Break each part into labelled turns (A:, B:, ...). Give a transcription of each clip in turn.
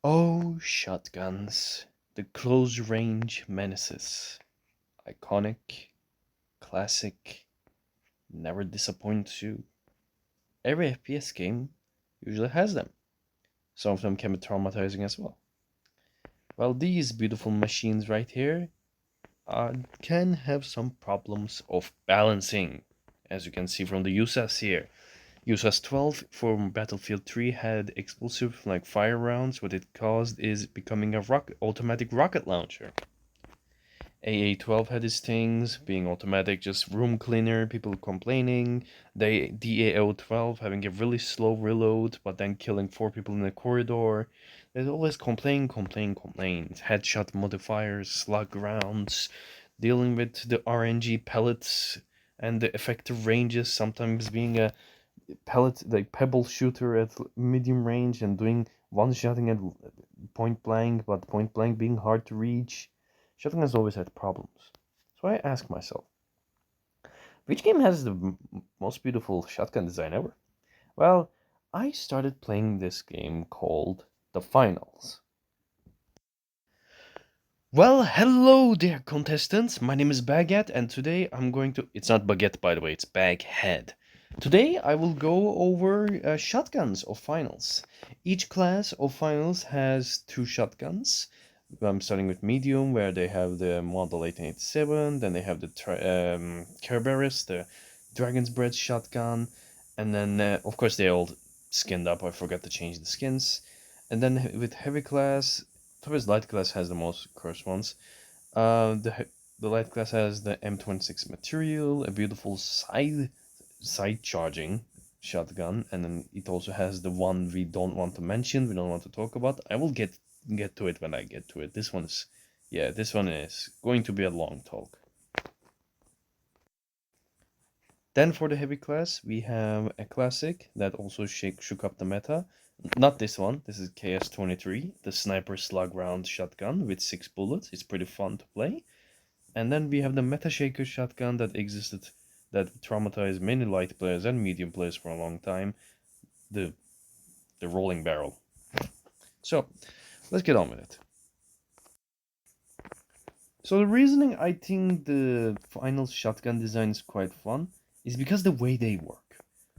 A: Oh, shotguns. The close range menaces. Iconic, classic, never disappoints you. Every FPS game usually has them. Some of them can be traumatizing as well. Well, these beautiful machines right here can have some problems of balancing, as you can see from the USAS here. USAS 12 from Battlefield 3 had explosive like fire rounds. What it caused is becoming a automatic rocket launcher. AA12 had its things, being automatic, just room cleaner, people complaining. The DAO12 having a really slow reload, but then killing 4 people in a corridor. There's always complain. Headshot modifiers, slug rounds, dealing with the RNG pellets and the effective ranges, sometimes being a pellet, like pebble shooter at medium range and doing one-shotting at point blank, but point blank being hard to reach. Shotgun has always had problems. So I ask myself, which game has the most beautiful shotgun design ever? Well, I started playing this game called The Finals. Well, hello there, contestants. My name is BagHead, and today I'm going to. It's not baguette, by the way, it's BagHead. Today I will go over shotguns of finals. Each class of finals has 2 shotguns. I'm starting with medium, where they have the Model 1887, then they have the Kerberos, the Dragon's Breath shotgun, and then, of course, they all skinned up. I forgot to change the skins. And then with heavy class, Tobias light class has the most cursed ones. The light class has the M26 material, a beautiful side charging shotgun, and then it also has the one we don't want to mention, we don't want to talk about. I will get to it when I get to it. This one is going to be a long talk. Then for the heavy class, we have a classic that also shook up the meta. Not this one. This is KS-23, the sniper slug round shotgun with 6 bullets. It's pretty fun to play. And then we have the Meta Shaker shotgun that existed, that traumatized many light players and medium players for a long time. The the rolling barrel. So let's get on with it. So the reasoning I think the final shotgun design is quite fun is because the way they work.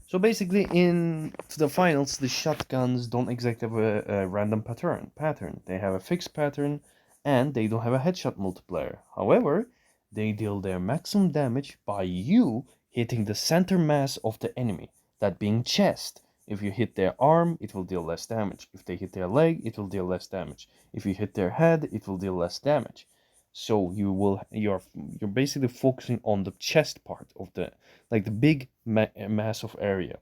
A: So basically, in the finals, the shotguns don't exactly have a random pattern. They have a fixed pattern, and they don't have a headshot multiplier. However, they deal their maximum damage by you hitting the center mass of the enemy, that being chest. If you hit their arm, it will deal less damage. If they hit their leg, it will deal less damage. If you hit their head, it will deal less damage. So you're basically focusing on the chest part of the, like the big massive area,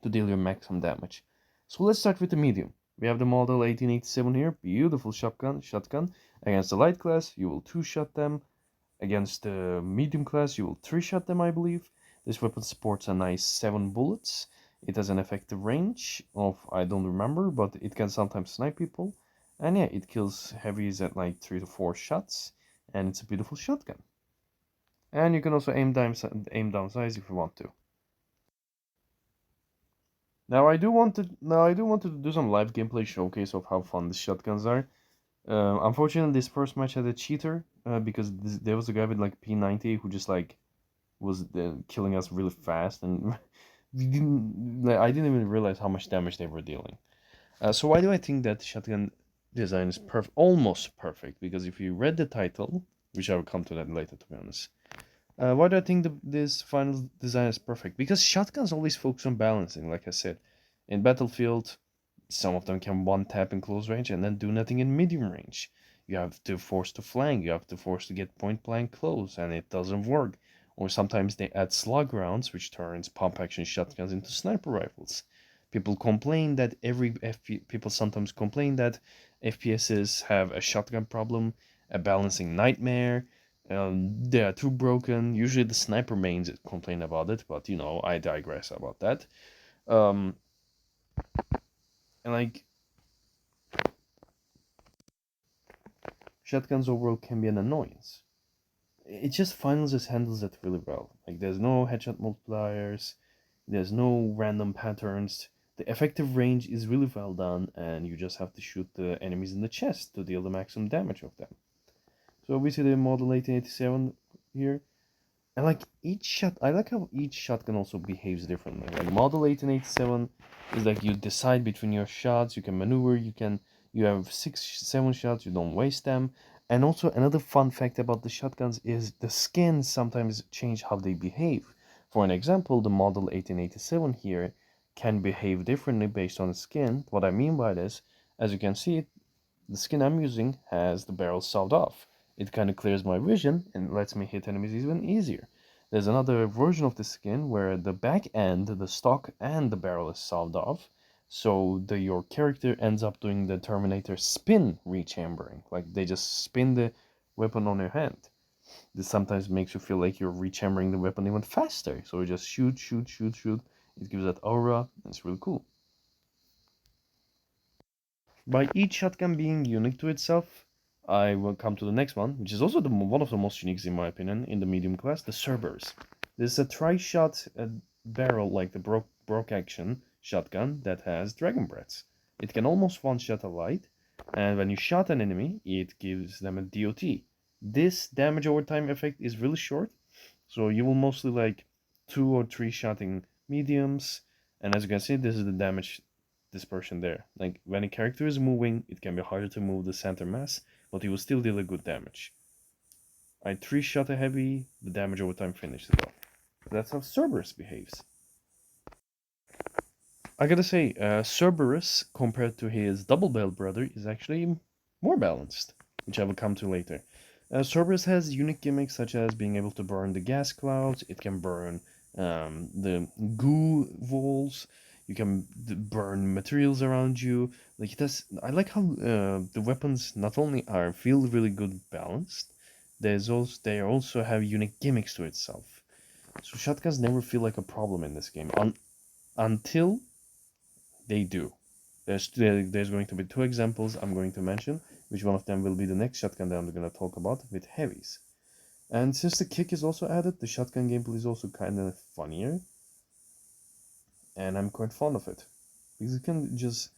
A: to deal your maximum damage. So let's start with the medium. We have the model 1887 here, beautiful shotgun. Against the light class, you will 2-shot them. Against the medium class, you will 3-shot them, I believe. This weapon sports a nice 7 bullets. It has an effective range of, I don't remember, but it can sometimes snipe people. And yeah, it kills heavies at like 3 to 4 shots. And it's a beautiful shotgun. And you can also aim down size if you want to. Now I do want to do some live gameplay showcase of how fun the shotguns are. Unfortunately, this first match had a cheater because there was a guy with like P90 who just like was killing us really fast, and I didn't even realize how much damage they were dealing. So why do I think that shotgun design is almost perfect? Because if you read the title, which I will come to that later, to be honest. Why do I think this final design is perfect? Because shotguns always focus on balancing, like I said. In Battlefield, some of them can one tap in close range and then do nothing in medium range. You have to force to flank, you have to force to get point blank close, and it doesn't work. Or sometimes they add slug rounds, which turns pump action shotguns into sniper rifles. People sometimes complain that FPSs have a shotgun problem, a balancing nightmare. They are too broken. Usually the sniper mains complain about it, but I digress about that. Um, and like shotguns overall can be an annoyance. It just finals just handles it really well. Like there's no headshot multipliers, there's no random patterns. The effective range is really well done, and you just have to shoot the enemies in the chest to deal the maximum damage of them. So we see the Model 1887 here. And like each shot, I like how each shotgun also behaves differently. Like Model 1887 is like you decide between your shots, you can maneuver, you have 6, 7 shots, you don't waste them. And also another fun fact about the shotguns is the skins sometimes change how they behave. For an example, the Model 1887 here can behave differently based on the skin. What I mean by this, as you can see, the skin I'm using has the barrel sawed off. It kind of clears my vision and lets me hit enemies even easier. There's another version of the skin where the back end, the stock and the barrel is sawed off, so your character ends up doing the Terminator spin rechambering. Like they just spin the weapon on your hand. This sometimes makes you feel like you're rechambering the weapon even faster. So you just shoot, shoot, shoot, shoot. It gives that aura, and it's really cool. By each shotgun being unique to itself, I will come to the next one, which is also one of the most unique in my opinion in the medium class, the Cerberus. This is a tri-shot barrel like the broke action shotgun that has dragon breaths. It can almost one-shot a light, and when you shot an enemy, it gives them a DOT. This damage over time effect is really short, so you will mostly like 2 or 3 shotting mediums, and as you can see, this is the damage dispersion there. Like when a character is moving, it can be harder to move the center mass, but he will still deal a good damage. I 3 shot a heavy, the damage over time finishes off. That's how Cerberus behaves. I gotta say, Cerberus, compared to his double-barreled brother, is actually more balanced, which I will come to later. Cerberus has unique gimmicks such as being able to burn the gas clouds, it can burn the goo walls, you can burn materials around you. Like it has, I like how the weapons not only are feel really good balanced, they also have unique gimmicks to itself. So shotguns never feel like a problem in this game until they do. There's going to be 2 examples I'm going to mention, which one of them will be the next shotgun that I'm going to talk about with heavies. And since the kick is also added, the shotgun gameplay is also kind of funnier, and I'm quite fond of it because you can just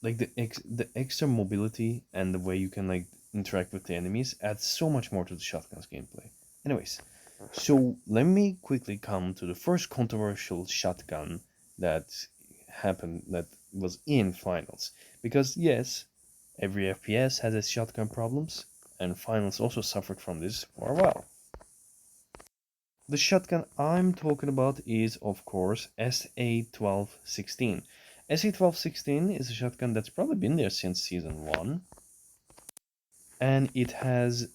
A: like the extra mobility and the way you can like interact with the enemies adds so much more to the shotgun's gameplay. Anyways, so let me quickly come to the first controversial shotgun that happened that was in finals. Because yes, every FPS has its shotgun problems, and finals also suffered from this for a while. The shotgun I'm talking about is, of course, SA-1216. SA-1216 is a shotgun that's probably been there since Season 1, and it has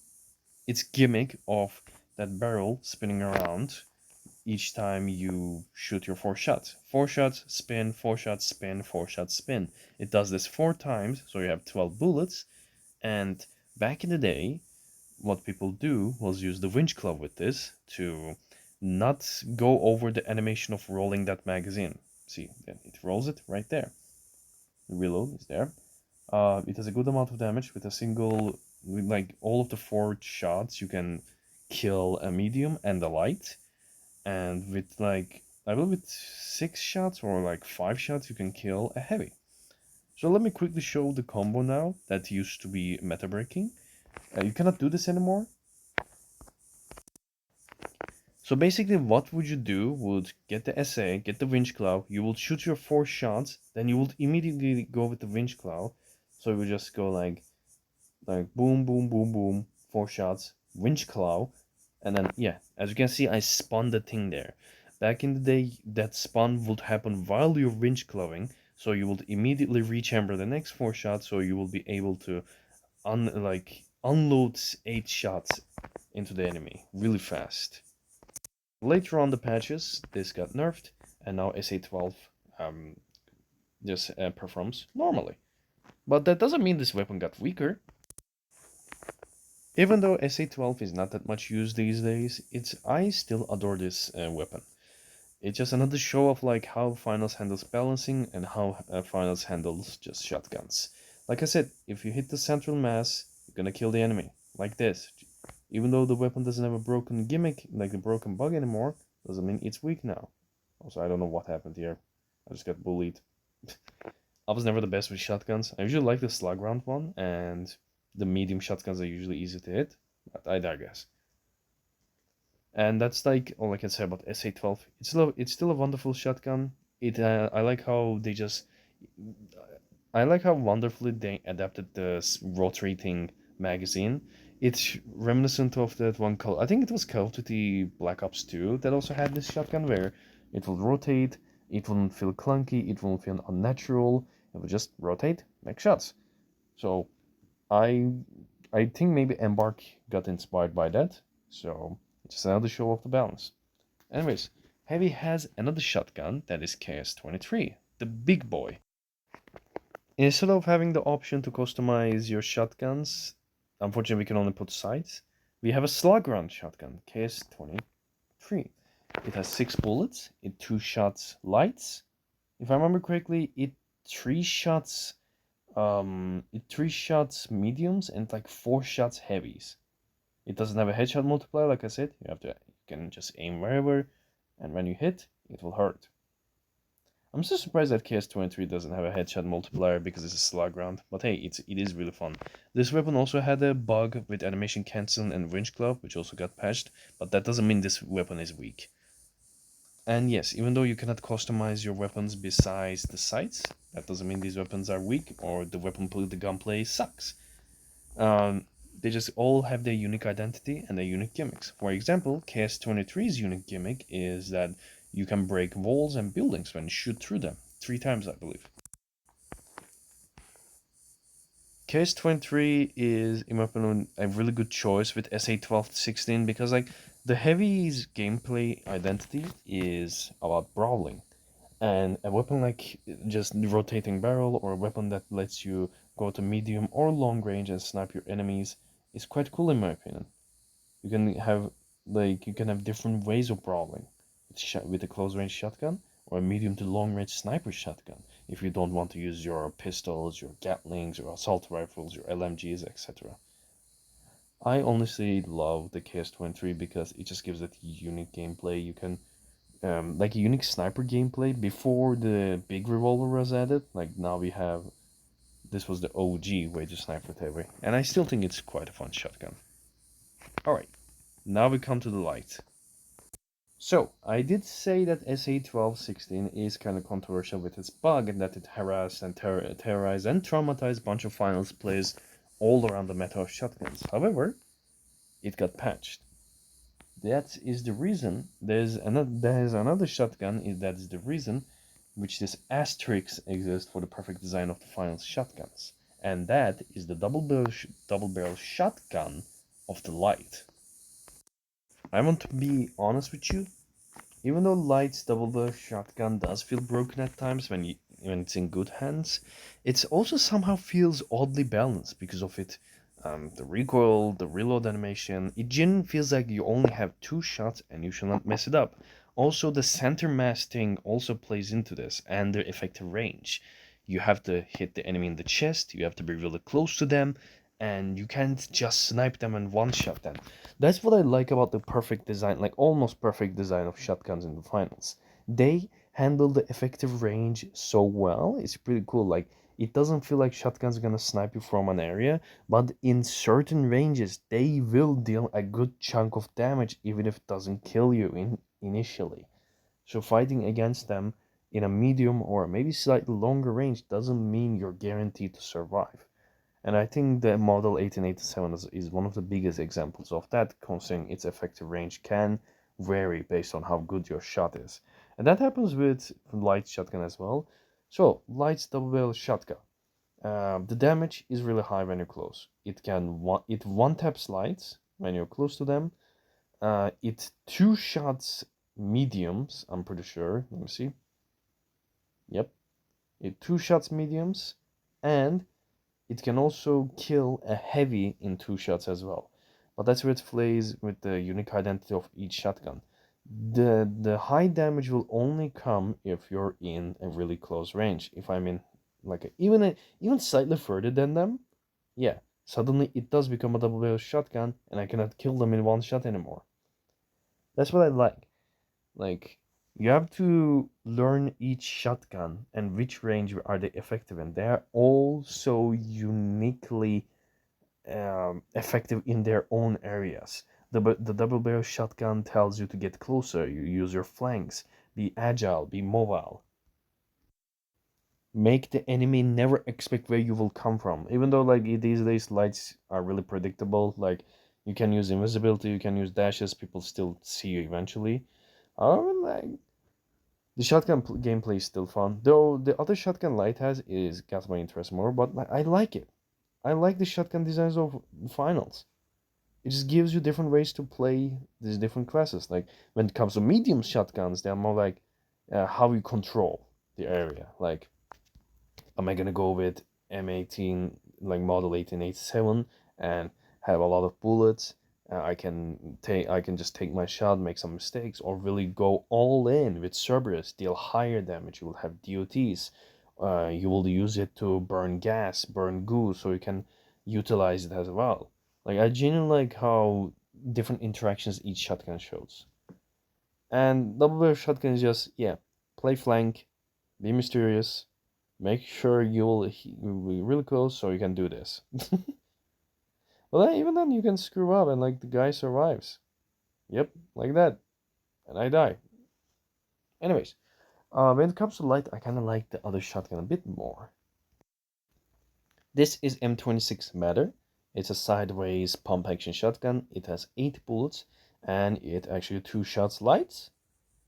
A: its gimmick of that barrel spinning around each time you shoot your 4 shots. 4 shots, spin, 4 shots, spin, 4 shots, spin. It does this 4 times, so you have 12 bullets, and back in the day, what people do was use the winch club with this to not go over the animation of rolling that magazine. See, then it rolls it right there. The reload is there. It has a good amount of damage with a single, with like all of the 4 shots, you can kill a medium and a light. And with like, I believe with 6 shots or like 5 shots, you can kill a heavy. So let me quickly show the combo now that used to be meta breaking. You cannot do this anymore. So basically what would you do would get the SA, get the winch claw, you will shoot your 4 shots, then you would immediately go with the winch claw. So you would just go like boom, boom, boom, boom, 4 shots, winch claw, and then yeah, as you can see, I spun the thing there. Back in the day, that spun would happen while you're winch clawing, so you would immediately rechamber the next 4 shots, so you will be able to unload 8 shots into the enemy really fast. Later on the patches, this got nerfed, and now SA-12 just performs normally. But that doesn't mean this weapon got weaker. Even though SA-12 is not that much used these days, I still adore this weapon. It's just another show of like how Finals handles balancing and how Finals handles just shotguns. Like I said, if you hit the central mass, you're gonna kill the enemy. Like this. Even though the weapon doesn't have a broken gimmick, like a broken bug anymore, doesn't mean it's weak now. Also, I don't know what happened here. I just got bullied. I was never the best with shotguns. I usually like the slug round one, and the medium shotguns are usually easy to hit, but I digress. And that's like all I can say about SA-12. It's still a wonderful shotgun. I like how they just I like how wonderfully they adapted the rotating magazine. It's reminiscent of that one call. I think it was Call of Duty Black Ops 2 that also had this shotgun where it will rotate, it wouldn't feel clunky, it won't feel unnatural. It would just rotate, make shots. So I I think maybe Embark got inspired by that. So it's just another show of the balance. Anyways, Heavy has another shotgun that is KS-23, the big boy. Instead of having the option to customize your shotguns, unfortunately we can only put sights. We have a slug round shotgun, KS-23. It has 6 bullets, it 2 shots lights. If I remember correctly, it 3 shots mediums and like 4 shots heavies. It doesn't have a headshot multiplier, like I said. You can just aim wherever, and when you hit, it will hurt. I'm so surprised that KS-23 doesn't have a headshot multiplier because it's a slug round, but hey, it is really fun. This weapon also had a bug with animation cancel and winch glove, which also got patched, but that doesn't mean this weapon is weak. And yes, even though you cannot customize your weapons besides the sights, that doesn't mean these weapons are weak or the the gunplay sucks. They just all have their unique identity and their unique gimmicks. For example, KS-23's unique gimmick is that you can break walls and buildings when you shoot through them. 3 times, I believe. KS-23 is, in my opinion, a really good choice with SA-12-16 because, like, the Heavy's gameplay identity is about brawling. And a weapon like just rotating barrel or a weapon that lets you go to medium or long range and snipe your enemies is quite cool in my opinion. You can have different ways of brawling with a close range shotgun or a medium to long range sniper shotgun if you don't want to use your pistols, your Gatlings, your assault rifles, your LMGs, etc. I honestly love the KS-23 because it just gives that unique gameplay. You can like a unique sniper gameplay before the big revolver was added. Like now we have this was the OG way to snipe with heavy, and I still think it's quite a fun shotgun. All right, now we come to the light. So I did say that SA-12-16 is kind of controversial with its bug and that it harassed and terrorized and traumatized a bunch of finals players all around the meta of shotguns. However, it got patched. That is the reason there's another shotgun that is the reason which this asterisk exists for the perfect design of the finals shotguns, and that is the double barrel shotgun of the light. I want to be honest with you. Even though Light's double barrel shotgun does feel broken at times when it's in good hands, it also somehow feels oddly balanced because of it. The recoil, the reload animation, it genuinely feels like you only have 2 shots and you should not mess it up. Also, the center mass thing also plays into this, and the effective range. You have to hit the enemy in the chest, you have to be really close to them, and you can't just snipe them and one-shot them. That's what I like about the perfect design, like almost perfect design of shotguns in the finals. They handle the effective range so well, it's pretty cool. Like, it doesn't feel like shotguns are gonna snipe you from an area, but in certain ranges, they will deal a good chunk of damage even if it doesn't kill you initially. So fighting against them in a medium or maybe slightly longer range doesn't mean you're guaranteed to survive. And I think the Model 1887 is one of the biggest examples of that, considering its effective range can vary based on how good your shot is. And that happens with light shotgun as well. So, light's double barrel shotgun. The damage is really high when you're close. It one taps lights when you're close to them. It 2 shots mediums, I'm pretty sure. Let me see. Yep. It 2 shots mediums, and it can also kill a heavy in 2 shots as well. But that's where it plays with the unique identity of each shotgun. The high damage will only come if you're in a really close range. If I'm in even slightly further than them, yeah, suddenly it does become a double barrel shotgun and I cannot kill them in one shot anymore. That's what I like. Like, You have to learn each shotgun and which range are they effective in. They are all so uniquely effective in their own areas. The double barrel shotgun tells you to get closer. You use your flanks, be agile, be mobile. Make the enemy never expect where you will come from. Even though like these days lights are really predictable, like you can use invisibility, you can use dashes, people still see you eventually. Like the shotgun gameplay is still fun, though the other shotgun light has is got my interest more. But I like it. I like the shotgun designs of finals. It just gives you different ways to play these different classes. Like when it comes to medium shotguns, they're more like how you control the area. Like, am I gonna go with M18, like model 1887, and have a lot of bullets? I can just take my shot, make some mistakes, or really go all in with Cerberus, deal higher damage. You will have DOTs. You will use it to burn gas, burn goo, so you can utilize it as well. Like I genuinely like how different interactions each shotgun shows. And double barrel shotgun is just yeah, play flank, be mysterious, make sure you'll be really close so you can do this. Well, then, even then you can screw up and like the guy survives. Yep, like that, and I die. Anyways, when it comes to light, I kind of like the other shotgun a bit more. This is M26 Matter. It's a sideways pump action shotgun. It has 8 bullets and it actually 2 shots lights.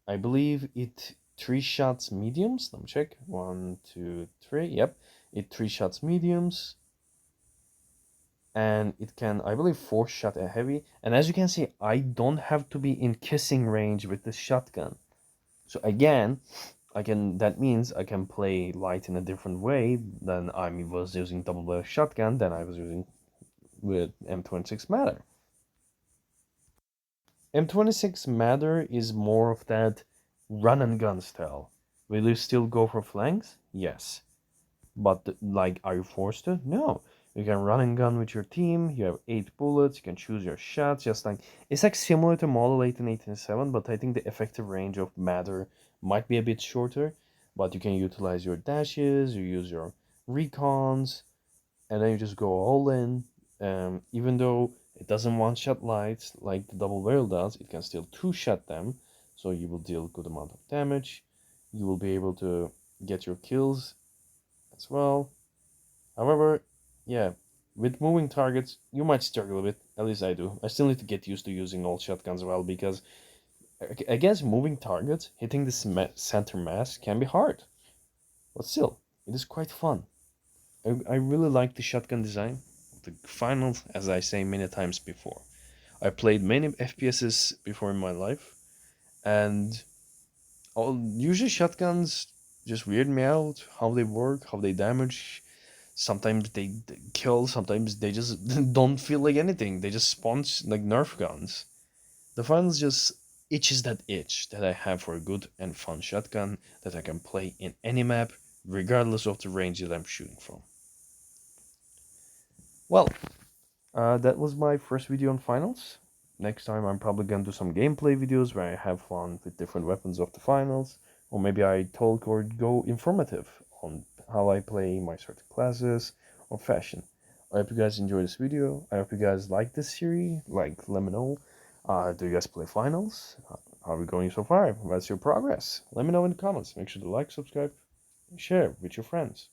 A: I believe it 3 shots mediums. Let me check. 1, 2, 3. Yep. It 3 shots mediums. And it can, I believe, 4 shot a heavy. And as you can see, I don't have to be in kissing range with the shotgun. So again, that means I can play light in a different way than I was using double barrel shotgun than I was using with M26 Matter. M26 Matter is more of that run and gun style. Will you still go for flanks? Yes. But like, are you forced to? No. You can run and gun with your team. You have 8 bullets. You can choose your shots. Just like it's like similar to Model 8 and 1807, but I think the effective range of Matter might be a bit shorter. But you can utilize your dashes. You use your recons, and then you just go all in. Even though it doesn't one-shot lights like the double barrel does, it can still two-shot them, so you will deal good amount of damage. You will be able to get your kills as well. However, yeah, with moving targets, you might struggle a bit. At least I do. I still need to get used to using all shotguns as well because against moving targets, hitting the center mass can be hard. But still, it is quite fun. I really like the shotgun design. The finals, as I say many times before. I played many FPSs before in my life, and usually shotguns just weird me out. How they work, how they damage. Sometimes they kill, sometimes they just don't feel like anything. They just spawn like Nerf guns. The finals just itches that itch that I have for a good and fun shotgun that I can play in any map, regardless of the range that I'm shooting from. Well, that was my first video on finals. Next time I'm probably gonna do some gameplay videos where I have fun with different weapons of the finals, or maybe I talk or go informative on how I play my certain classes or fashion. I hope you guys enjoy this video. I hope you guys like this series. Like, let me know. Do you guys play finals? How are we going so far? What's your progress? Let me know in the comments. Make sure to like, subscribe, and share with your friends.